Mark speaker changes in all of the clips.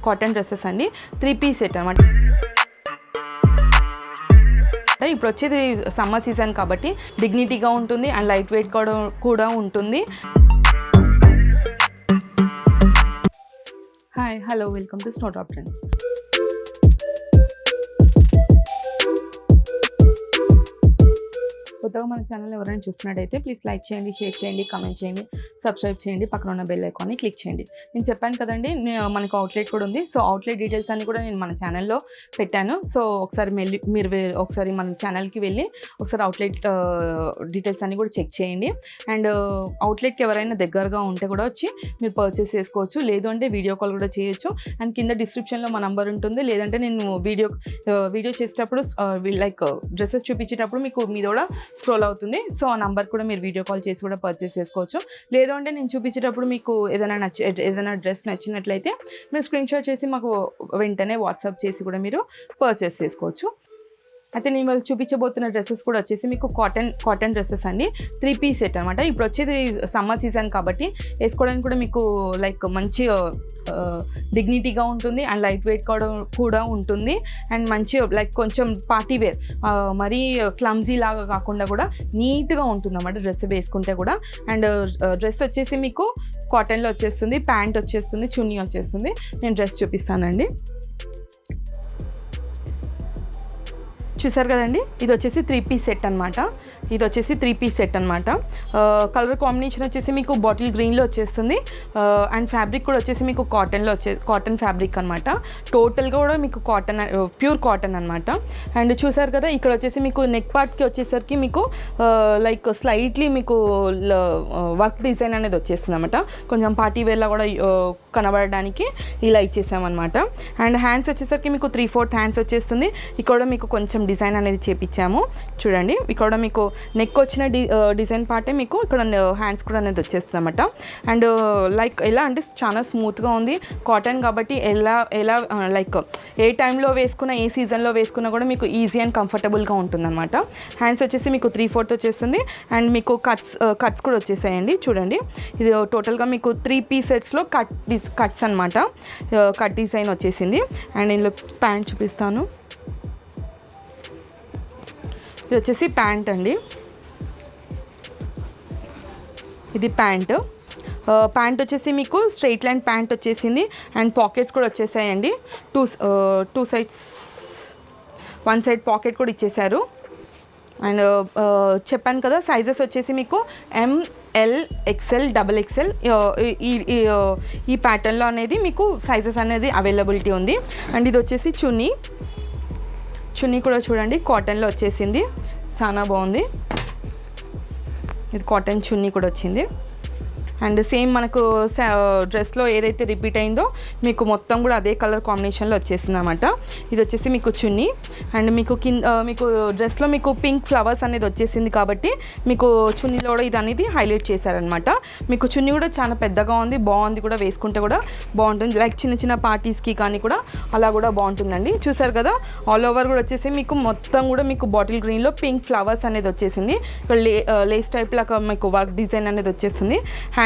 Speaker 1: Cotton dresses అండి, 3 piece set అనమాట. ఇప్పుడు వచ్చేది సమ్మర్ సీజన్ కాబట్టి డిగ్నిటీగా ఉంటుంది అండ్ లైట్ వెయిట్ కూడా ఉంటుంది. Hi, hello, welcome to snow top trends. కొత్తగా మన ఛానల్ ఎవరైనా చూస్తున్నట్టయితే ప్లీజ్ లైక్ చేయండి, షేర్ చేయండి, కామెంట్ చేయండి, సబ్స్క్రైబ్ చేయండి, పక్కన ఉన్న బెల్ ఐకాన్ని క్లిక్ చేయండి. నేను చెప్పాను కదండి, మనకు అవుట్లెట్ కూడా ఉంది. సో అవుట్లెట్ డీటెయిల్స్ అన్ని కూడా నేను మన ఛానల్లో పెట్టాను. సో ఒకసారి మీరు ఒకసారి మన ఛానల్కి వెళ్ళి ఒకసారి అవుట్లెట్ డీటెయిల్స్ అన్ని కూడా చెక్ చేయండి. అండ్ అవుట్లెట్కి ఎవరైనా దగ్గరగా ఉంటే కూడా వచ్చి మీరు పర్చేస్ చేసుకోవచ్చు, లేదు అంటే వీడియో కాల్ కూడా చేయొచ్చు. అండ్ కింద డిస్క్రిప్షన్లో మా నంబర్ ఉంటుంది, లేదంటే నేను వీడియో చేసేటప్పుడు లైక్ డ్రెస్సెస్ చూపించేటప్పుడు మీకు మీద కూడా స్క్రోల్ అవుతుంది. సో ఆ నంబర్ కూడా మీరు వీడియో కాల్ చేసి కూడా పర్చేస్ చేసుకోవచ్చు. లేదు అంటే నేను చూపించేటప్పుడు మీకు ఏదైనా డ్రెస్ నచ్చినట్లయితే మీరు స్క్రీన్ షాట్ చేసి మాకు వెంటనే వాట్సాప్ చేసి కూడా మీరు పర్చేస్ చేసుకోవచ్చు. అయితే నేను వాళ్ళు చూపించబోతున్న డ్రెస్సెస్ కూడా వచ్చేసి మీకు కాటన్ డ్రెస్సెస్ అండి, 3 పీస్ సెట్ అనమాట. ఇప్పుడు వచ్చేది సమ్మర్ సీజన్ కాబట్టి వేసుకోవడానికి కూడా మీకు లైక్ మంచి డిగ్నిటీగా ఉంటుంది అండ్ లైట్ వెయిట్ కూడా ఉంటుంది. అండ్ మంచి లైక్ కొంచెం పార్టీ వేర్, మరీ క్లమ్జీ లాగా కాకుండా కూడా నీట్గా ఉంటుంది అన్నమాట డ్రెస్ వేసుకుంటే కూడా. అండ్ డ్రెస్ వచ్చేసి మీకు కాటన్లో వచ్చేస్తుంది, ప్యాంట్ వచ్చేస్తుంది, చున్నీ వచ్చేస్తుంది. నేను డ్రెస్ చూపిస్తానండి. చూసారు కదండి, ఇది వచ్చేసి 3 పీస్ సెట్ అనమాట. కలర్ కాంబినేషన్ వచ్చేసి మీకు బాటిల్ గ్రీన్లో వచ్చేస్తుంది. అండ్ ఫ్యాబ్రిక్ కూడా వచ్చేసి మీకు కాటన్ ఫ్యాబ్రిక్ అనమాట. టోటల్గా కూడా మీకు ప్యూర్ కాటన్ అనమాట. అండ్ చూసారు కదా, ఇక్కడ వచ్చేసి మీకు నెక్ పార్ట్కి వచ్చేసరికి మీకు లైక్ స్లైట్లీ మీకు వర్క్ డిజైన్ అనేది వచ్చేస్తుంది అనమాట. కొంచెం పార్టీ వేర్లో కూడా కనబడడానికి ఇలా ఇచ్చేసామన్నమాట. అండ్ హ్యాండ్స్ వచ్చేసరికి మీకు 3/4 హ్యాండ్స్ వచ్చేస్తుంది. ఇక్కడ మీకు కొంచెం డిజైన్ అనేది చేపించాము. చూడండి, ఇక్కడ మీకు నెక్ వచ్చిన డిజైన్ పార్టే మీకు ఇక్కడ హ్యాండ్స్ కూడా అనేది వచ్చేస్తుంది అనమాట. అండ్ లైక్ ఎలా అంటే చాలా స్మూత్గా ఉంది, కాటన్ కాబట్టి ఎలా లైక్ ఏ టైంలో వేసుకున్నా, ఏ సీజన్లో వేసుకున్నా కూడా మీకు ఈజీ అండ్ కంఫర్టబుల్గా ఉంటుందన్నమాట. హ్యాండ్స్ వచ్చేసి మీకు 3/4 వచ్చేస్తుంది. అండ్ మీకు కట్స్ కూడా వచ్చేసాయండి. చూడండి, ఇది టోటల్గా మీకు 3 పీస్ సెట్స్లో కట్స్ అనమాట. కట్ డిజైన్ వచ్చేసింది. అండ్ ఇందులో ప్యాంట్ చూపిస్తాను. ఇది వచ్చేసి ప్యాంట్ అండి, ఇది ప్యాంట్ వచ్చేసి మీకు స్ట్రైట్ లైన్ ప్యాంట్ వచ్చేసింది. అండ్ పాకెట్స్ కూడా వచ్చేసాయండి. టూ సైడ్స్, 1 సైడ్ పాకెట్ కూడా ఇచ్చేసారు. అండ్ చెప్పాను కదా, సైజెస్ వచ్చేసి మీకు ML, XL, XXL ఈ ప్యాటర్న్లో అనేది మీకు సైజెస్ అనేది అవైలబిలిటీ ఉంది. అండ్ ఇది వచ్చేసి చున్నీ కూడా చూడండి, కాటన్లో వచ్చేసింది, చాలా బాగుంది. ఇది కాటన్ చున్నీ కూడా వచ్చింది. అండ్ సేమ్ మనకు డ్రెస్లో ఏదైతే రిపీట్ అయిందో మీకు మొత్తం కూడా అదే కలర్ కాంబినేషన్లో వచ్చేసింది అనమాట. ఇది వచ్చేసి మీకు చున్నీ. అండ్ మీకు మీకు డ్రెస్లో మీకు పింక్ ఫ్లవర్స్ అనేది వచ్చేసింది కాబట్టి మీకు చున్నీలో కూడా ఇది అనేది హైలైట్ చేశారనమాట. మీకు చున్నీ కూడా చాలా పెద్దగా ఉంది, బాగుంది కూడా, వేసుకుంటే కూడా బాగుంటుంది. లైక్ చిన్న పార్టీస్కి కానీ కూడా అలా కూడా బాగుంటుందండి. చూసారు కదా, ఆల్ ఓవర్ కూడా వచ్చేసి మీకు మొత్తం కూడా మీకు బాటిల్ గ్రీన్లో పింక్ ఫ్లవర్స్ అనేది వచ్చేసింది. ఇక్కడ లేస్ టైప్ లాగా మీకు వర్క్ డిజైన్ అనేది వచ్చేస్తుంది.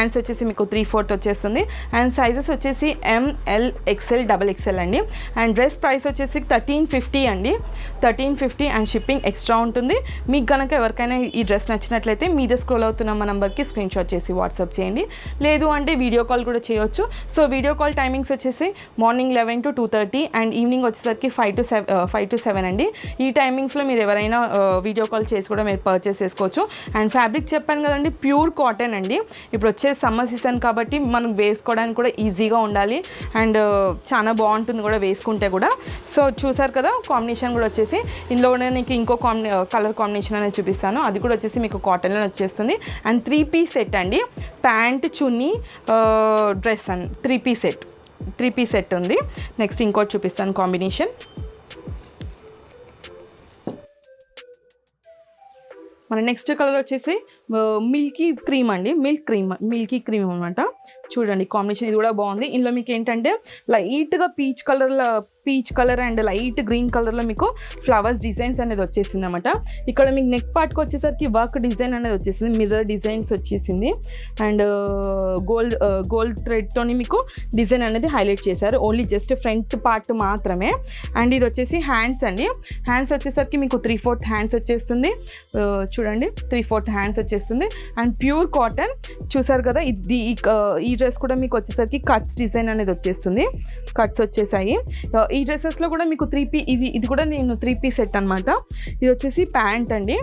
Speaker 1: హ్యాండ్స్ వచ్చేసి మీకు 3/4 వచ్చేస్తుంది. అండ్ సైజెస్ వచ్చేసి ML, XL, XXL అండి. అండ్ డ్రెస్ ప్రైస్ వచ్చేసి 1350 అండి, 1350. అండ్ షిప్పింగ్ ఎక్స్ట్రా ఉంటుంది. మీకు కనుక ఎవరికైనా ఈ డ్రెస్ నచ్చినట్లయితే మీద స్క్రోల్ అవుతున్న మా నెంబర్కి స్క్రీన్ షాట్ చేసి వాట్సాప్ చేయండి, లేదు అంటే వీడియో కాల్ కూడా చేయొచ్చు. సో వీడియో కాల్ టైమింగ్స్ వచ్చేసి మార్నింగ్ 11 to 2:30 అండ్ ఈవినింగ్ వచ్చేసరికి 5 to 7 అండి. ఈ టైమింగ్స్లో మీరు ఎవరైనా వీడియో కాల్ చేసి కూడా మీరు పర్చేస్ చేసుకోవచ్చు. అండ్ ఫ్యాబ్రిక్ చెప్పాను కదండి, ప్యూర్ కాటన్ అండి. ఇప్పుడు వచ్చే సమ్మర్ సీజన్ కాబట్టి మనం వేసుకోవడానికి కూడా ఈజీగా ఉండాలి. అండ్ చాలా బాగుంటుంది కూడా వేసుకుంటే కూడా. సో చూసారు కదా, కాంబినేషన్ కూడా వచ్చేసి ఇందులో నీకు ఇంకో కలర్ కాంబినేషన్ అనేది చూపిస్తాను. అది కూడా వచ్చేసి మీకు కాటన్లో వచ్చేస్తుంది. అండ్ 3 పీస్ సెట్ అండి, pant, chunni, dress and 3 piece set ఉంది. నెక్స్ట్ ఇంకోటి చూపిస్తాను కాంబినేషన్. మన నెక్స్ట్ కలర్ వచ్చేసి మిల్కీ క్రీమ్ అండి, మిల్కీ క్రీమ్ అనమాట. చూడండి కాంబినేషన్ ఇది కూడా బాగుంది. ఇందులో మీకు ఏంటంటే లైట్గా peach colour and light green కలర్లో మీకు ఫ్లవర్స్ డిజైన్స్ అనేది వచ్చేసింది అనమాట. ఇక్కడ మీకు నెక్ పార్ట్కి వచ్చేసరికి వర్క్ డిజైన్ అనేది వచ్చేసింది, మిర్రర్ డిజైన్స్ వచ్చేసింది అండ్ గోల్డ్ థ్రెడ్తోని మీకు డిజైన్ అనేది హైలైట్ చేశారు, ఓన్లీ జస్ట్ ఫ్రంట్ పార్ట్ మాత్రమే. అండ్ ఇది వచ్చేసి హ్యాండ్స్ అండి, హ్యాండ్స్ వచ్చేసరికి మీకు 3/4 హ్యాండ్స్ వచ్చేస్తుంది. చూడండి 3/4 హ్యాండ్స్ వచ్చేస్తుంది అండ్ ప్యూర్ కాటన్. చూసారు కదా, ఇది ఈ డ్రెస్ కూడా మీకు వచ్చేసరికి కట్స్ డిజైన్ అనేది వచ్చేస్తుంది, కట్స్ వచ్చేసాయి. ఈ డ్రెస్సెస్లో కూడా మీకు ఇది కూడా నేను 3 సెట్ అనమాట. ఇది వచ్చేసి ప్యాంట్ అండి,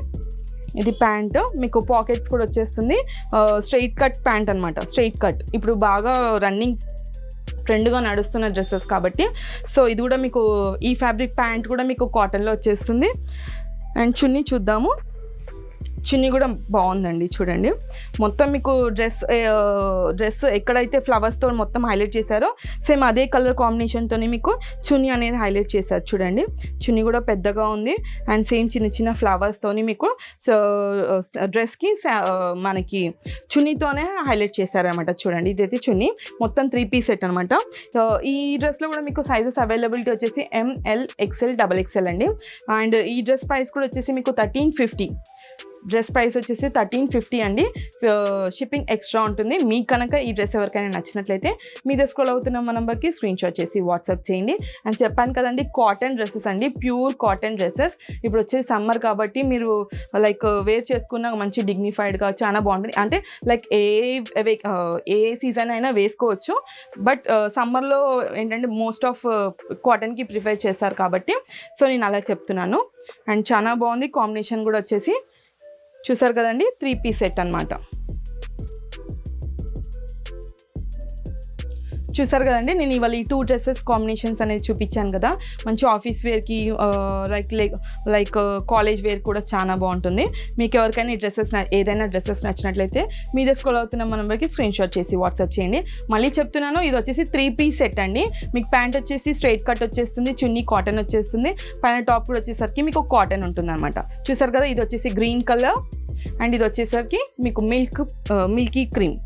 Speaker 1: ఇది ప్యాంట్ మీకు పాకెట్స్ కూడా వచ్చేస్తుంది, స్ట్రైట్ కట్ ప్యాంట్ అనమాట. స్ట్రైట్ కట్ ఇప్పుడు బాగా రన్నింగ్ ట్రెండ్గా నడుస్తున్న డ్రెస్సెస్ కాబట్టి సో ఇది కూడా మీకు ఈ ఫ్యాబ్రిక్ ప్యాంట్ కూడా మీకు కాటన్లో వచ్చేస్తుంది. అండ్ చున్నీ చూద్దాము, చున్నీ కూడా బాగుందండి. చూడండి మొత్తం మీకు డ్రెస్ ఎక్కడైతే ఫ్లవర్స్తో మొత్తం హైలైట్ చేశారో సేమ్ అదే కలర్ కాంబినేషన్తో మీకు చున్నీ అనేది హైలైట్ చేశారు. చూడండి చున్నీ కూడా పెద్దగా ఉంది అండ్ సేమ్ చిన్న చిన్న ఫ్లవర్స్తోని మీకు డ్రెస్కి మనకి చున్నీతోనే హైలైట్ చేశారనమాట. చూడండి ఇదైతే చున్నీ మొత్తం 3 సెట్ అనమాట. ఈ డ్రెస్లో కూడా మీకు సైజెస్ అవైలబిలిటీ వచ్చేసి ML XL XXL అండి. అండ్ ఈ డ్రెస్ ప్రైస్ కూడా వచ్చేసి మీకు 1350. డ్రెస్ ప్రైస్ వచ్చేసి 1350 అండి. షిప్పింగ్ ఎక్స్ట్రా ఉంటుంది. మీకు కనుక ఈ డ్రెస్ ఎవరికైనా నచ్చినట్లయితే మీద స్క్రోల్ అవుతున్న మా నెంబర్కి స్క్రీన్ షాట్ చేసి వాట్సాప్ చేయండి. అండ్ చెప్పాను కదండి కాటన్ డ్రెస్సెస్ అండి, ప్యూర్ కాటన్ డ్రెస్సెస్. ఇప్పుడు వచ్చేసి సమ్మర్ కాబట్టి మీరు లైక్ వేర్ చేసుకున్న మంచి డిగ్నిఫైడ్గా చాలా బాగుంటుంది. అంటే లైక్ ఏ సీజన్ అయినా వేసుకోవచ్చు, బట్ సమ్మర్లో ఏంటంటే మోస్ట్ ఆఫ్ కాటన్కి ప్రిఫర్ చేస్తారు కాబట్టి సో నేను అలా చెప్తున్నాను. అండ్ చాలా బాగుంది కాంబినేషన్ కూడా వచ్చేసి. చూసారు కదండి 3 సెట్ అనమాట. చూసారు కదండి నేను ఇవాళ ఈ 2 డ్రెస్సెస్ కాంబినేషన్స్ అనేది చూపించాను కదా. మంచి ఆఫీస్ వేర్కి లైక్ కాలేజ్ వేర్ కూడా చాలా బాగుంటుంది. మీకు ఎవరికైనా ఈ డ్రెస్సెస్ ఏదైనా డ్రెస్సెస్ నచ్చినట్లయితే మీద స్క్రోల్ అవుతున్న మా నెంబర్కి స్క్రీన్ షాట్ చేసి వాట్సాప్ చేయండి. మళ్ళీ చెప్తున్నాను ఇది వచ్చేసి 3 సెట్ అండి. మీకు ప్యాంట్ వచ్చేసి స్ట్రైట్ కట్ వచ్చేస్తుంది, చున్నీ కాటన్ వచ్చేస్తుంది, పైన టాప్ కూడా వచ్చేసరికి మీకు కాటన్ ఉంటుంది అనమాట. చూసారు కదా ఇది వచ్చేసి గ్రీన్ కలర్ అండ్ ఇది వచ్చేసరికి మీకు మిల్కీ క్రీమ్.